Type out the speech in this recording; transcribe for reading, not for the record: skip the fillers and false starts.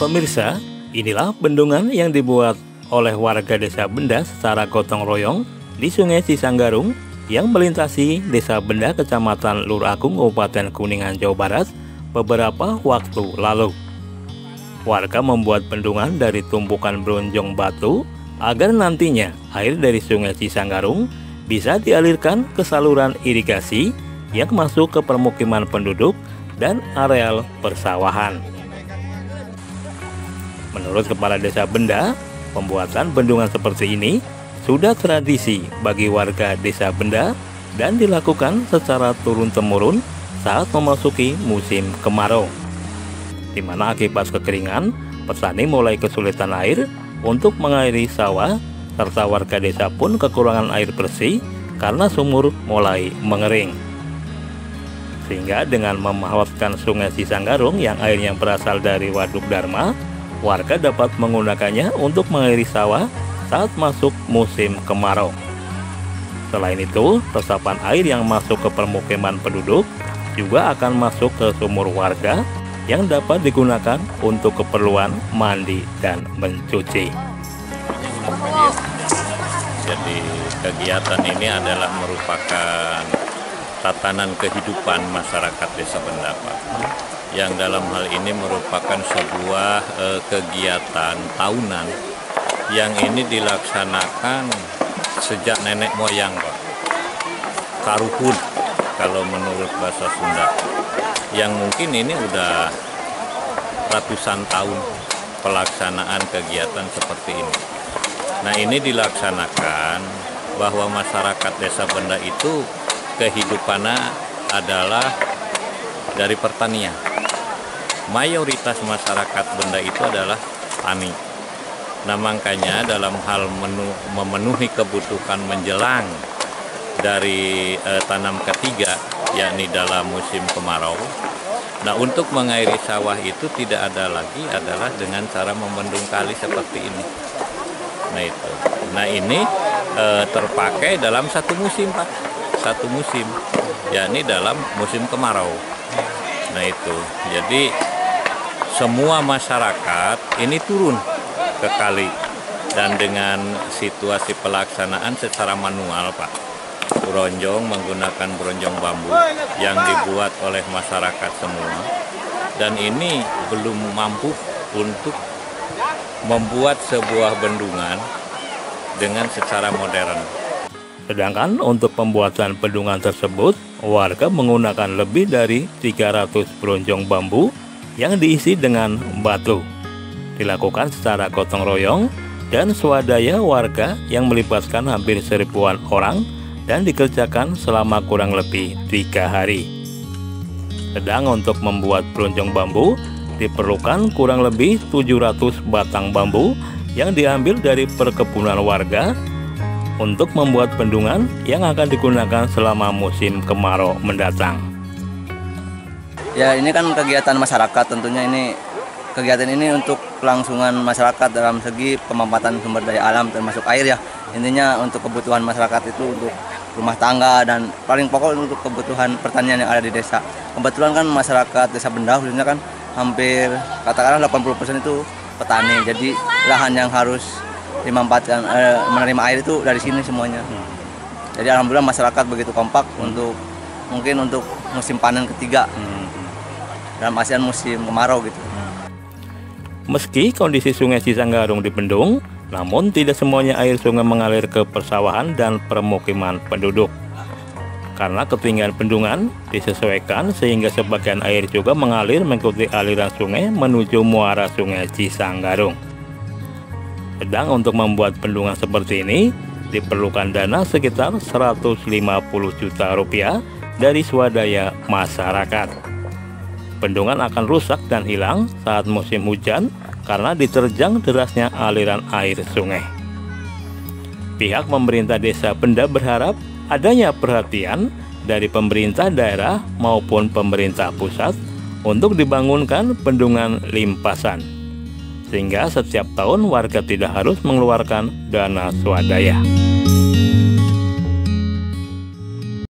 Pemirsa, inilah bendungan yang dibuat oleh warga Desa Benda secara gotong royong di Sungai Cisanggarung yang melintasi Desa Benda, Kecamatan Lur Agung, Kabupaten Kuningan, Jawa Barat beberapa waktu lalu. Warga membuat bendungan dari tumpukan bronjong batu agar nantinya air dari Sungai Cisanggarung bisa dialirkan ke saluran irigasi yang masuk ke permukiman penduduk dan areal persawahan. Menurut Kepala Desa Benda, pembuatan bendungan seperti ini sudah tradisi bagi warga Desa Benda dan dilakukan secara turun-temurun saat memasuki musim kemarau, di mana akibat kekeringan, petani mulai kesulitan air untuk mengairi sawah, serta warga desa pun kekurangan air bersih karena sumur mulai mengering. Sehingga dengan memanfaatkan Sungai Cisanggarung yang airnya berasal dari Waduk Dharma, warga dapat menggunakannya untuk mengairi sawah saat masuk musim kemarau. Selain itu, resapan air yang masuk ke permukiman penduduk juga akan masuk ke sumur warga yang dapat digunakan untuk keperluan mandi dan mencuci. Jadi kegiatan ini adalah merupakan tatanan kehidupan masyarakat Desa Benda, Pak, yang dalam hal ini merupakan sebuah kegiatan tahunan yang ini dilaksanakan sejak nenek moyang, Pak. Karuhun kalau menurut bahasa Sunda, yang mungkin ini udah ratusan tahun pelaksanaan kegiatan seperti ini. Nah, ini dilaksanakan bahwa masyarakat Desa Benda itu kehidupannya adalah dari pertanian. Mayoritas masyarakat Benda itu adalah tani. Nah, makanya dalam hal memenuhi kebutuhan menjelang dari tanam ketiga, yakni dalam musim kemarau. Nah, untuk mengairi sawah itu tidak ada lagi adalah dengan cara membendung kali seperti ini. Nah, itu. Nah, ini terpakai dalam satu musim, Pak. Satu musim, yakni dalam musim kemarau. Nah, itu. Jadi semua masyarakat ini turun ke kali, dan dengan situasi pelaksanaan secara manual, Pak. Bronjong menggunakan bronjong bambu yang dibuat oleh masyarakat semua, dan ini belum mampu untuk membuat sebuah bendungan dengan secara modern. Sedangkan untuk pembuatan bendungan tersebut, warga menggunakan lebih dari 300 bronjong bambu yang diisi dengan batu. Dilakukan secara gotong royong dan swadaya warga yang melibatkan hampir 1000-an orang dan dikerjakan selama kurang lebih 3 hari. Sedang untuk membuat bronjong bambu diperlukan kurang lebih 700 batang bambu yang diambil dari perkebunan warga untuk membuat bendungan yang akan digunakan selama musim kemarau mendatang. Ya, ini kan kegiatan masyarakat, tentunya ini kegiatan ini untuk kelangsungan masyarakat dalam segi pemanfaatan sumber daya alam termasuk air ya. Intinya untuk kebutuhan masyarakat itu untuk rumah tangga dan paling pokok untuk kebutuhan pertanian yang ada di desa. Kebetulan kan masyarakat Desa Benda khususnya kan hampir katakanlah 80% itu petani. Jadi lahan yang harus dimanfaatkan menerima air itu dari sini semuanya. Jadi alhamdulillah masyarakat begitu kompak untuk mungkin untuk musim panen ketiga. Dalam ASEAN musim kemarau gitu. Meski kondisi Sungai Cisanggarung dibendung, namun tidak semuanya air sungai mengalir ke persawahan dan permukiman penduduk. Karena ketinggian bendungan disesuaikan sehingga sebagian air juga mengalir mengikuti aliran sungai menuju muara Sungai Cisanggarung. Sedang untuk membuat bendungan seperti ini diperlukan dana sekitar 150 juta rupiah dari swadaya masyarakat. Bendungan akan rusak dan hilang saat musim hujan karena diterjang derasnya aliran air sungai. Pihak pemerintah Desa Benda berharap adanya perhatian dari pemerintah daerah maupun pemerintah pusat untuk dibangunkan bendungan limpasan, sehingga setiap tahun warga tidak harus mengeluarkan dana swadaya.